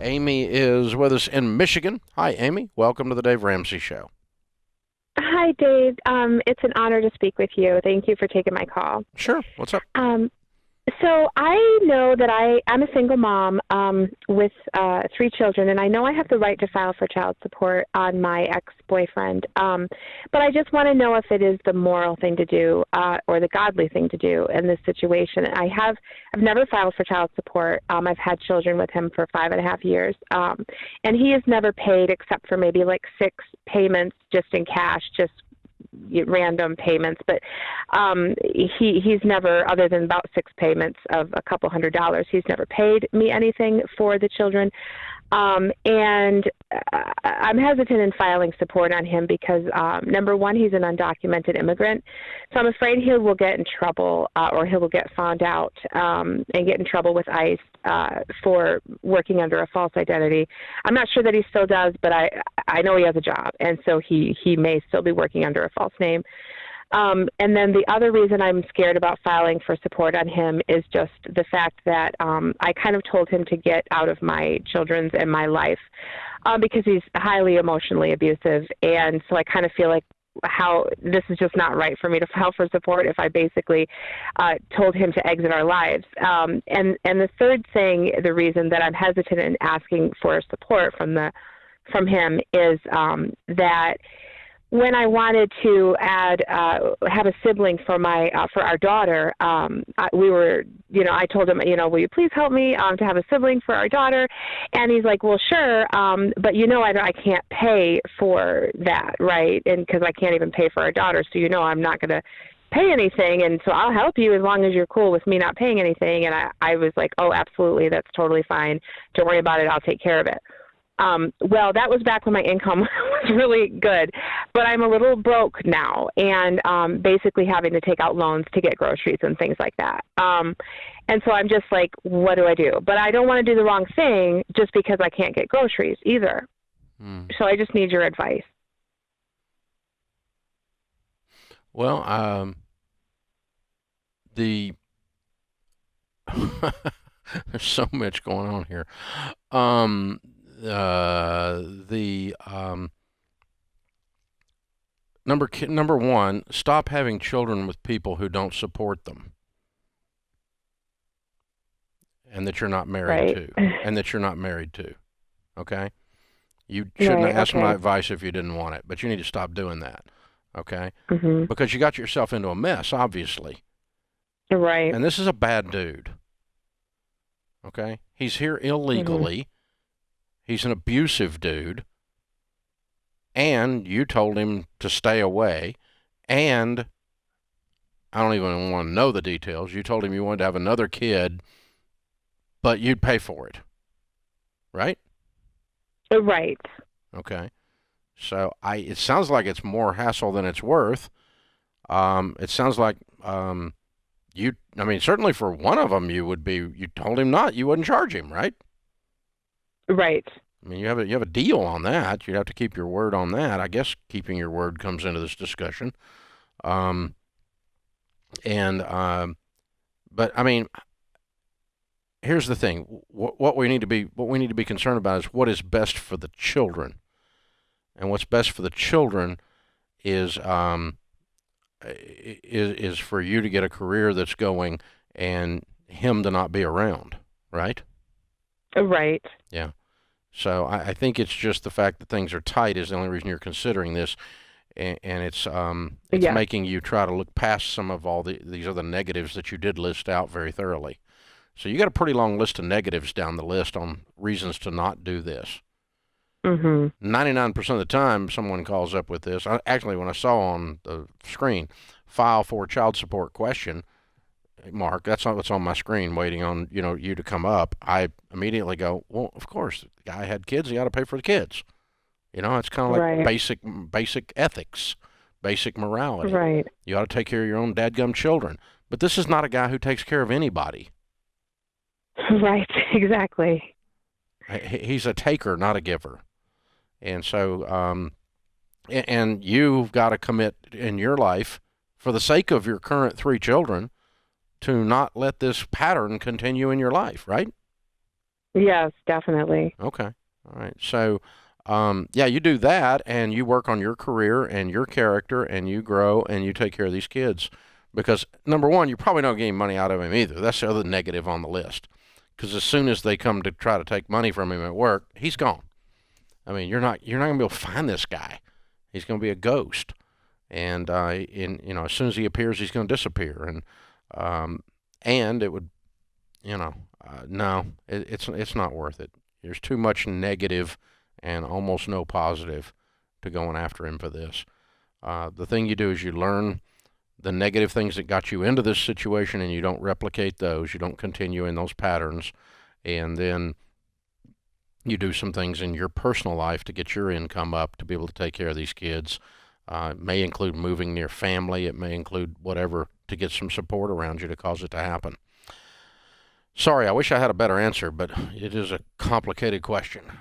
Amy is with us in Michigan. Hi, Amy. Welcome to the Dave Ramsey Show. Hi, Dave. It's an honor to speak with you. Thank you for taking my call. Sure. What's up? So I know that I'm a single mom with 3 children, and I know I have the right to file for child support on my ex-boyfriend. But I just want to know if it is the moral thing to do or the godly thing to do in this situation. I've never filed for child support. I've had children with him for 5.5 years, and he has never paid except for maybe like 6 payments just in cash, just random payments, but he's never, other than about 6 payments of a couple $100s, he's never paid me anything for the children. And I'm hesitant in filing support on him because, number one, he's an undocumented immigrant. So I'm afraid he will get in trouble or he will get found out and get in trouble with ICE for working under a false identity. I'm not sure that he still does, but I know he has a job, and so he may still be working under a false name. And then the other reason I'm scared about filing for support on him is just the fact that I kind of told him to get out of my children's and my life because he's highly emotionally abusive. And so I kind of feel like how this is just not right for me to file for support if I basically told him to exit our lives. And the third thing, the reason that I'm hesitant in asking for support from him is that when I wanted to have a sibling for our daughter, I told him, will you please help me to have a sibling for our daughter? And he's like, well, sure, but I can't pay for that, right? And because I can't even pay for our daughter, so I'm not going to pay anything, and so I'll help you as long as you're cool with me not paying anything. And I was like, oh, absolutely, that's totally fine. Don't worry about it. I'll take care of it. Well, that was back when my income was really good, but I'm a little broke now and basically having to take out loans to get groceries and things like that. And so I'm just like, what do I do? But I don't want to do the wrong thing just because I can't get groceries either. So I just need your advice. Well, there's so much going on here. Number one, stop having children with people who don't support them and that you're not married to. Okay? You shouldn't ask my advice if you didn't want it, but you need to stop doing that. Okay? Mm-hmm. Because you got yourself into a mess, obviously. Right. And this is a bad dude. Okay? He's here illegally. Mm-hmm. He's an abusive dude, and you told him to stay away, and I don't even want to know the details. You told him you wanted to have another kid, but you'd pay for it, right? Right. Okay. So it sounds like it's more hassle than it's worth. It sounds like certainly for one of them you told him not, you wouldn't charge him, right? Right. I mean, you have a deal on that. You'd have to keep your word on that. I guess keeping your word comes into this discussion. But I mean, here's the thing. What we need to be concerned about is what is best for the children, and what's best for the children is for you to get a career that's going and him to not be around, right? Right. Yeah. So I think it's just the fact that things are tight is the only reason you're considering this, and it's making you try to look past some of all these other negatives that you did list out very thoroughly. So you got a pretty long list of negatives down the list on reasons to not do this. Mm-hmm. 99% of the time someone calls up with this. Actually, when I saw on the screen, file for child support question, Mark, that's not what's on my screen waiting on you to come up. I immediately go, well, of course, the guy had kids, he got to pay for the kids. It's kind of like basic ethics, basic morality. Right. You ought to take care of your own dadgum children. But this is not a guy who takes care of anybody. Right, exactly. He's a taker, not a giver. And so, and you've got to commit in your life, for the sake of your current 3 children, to not let this pattern continue in your life, right? Yes, definitely. Okay. All right. So, yeah, you do that and you work on your career and your character and you grow and you take care of these kids. Because, number one, you probably don't get any money out of him either. That's the other negative on the list. Because as soon as they come to try to take money from him at work, he's gone. I mean, you're not going to be able to find this guy. He's going to be a ghost. And, as soon as he appears, he's going to disappear. Um, and it would, no, it's not worth it. There's too much negative and almost no positive to going after him for this. The thing you do is you learn the negative things that got you into this situation and you don't replicate those. You don't continue in those patterns. And then you do some things in your personal life to get your income up to be able to take care of these kids. It may include moving near family. It may include whatever to get some support around you to cause it to happen. Sorry, I wish I had a better answer, but it is a complicated question.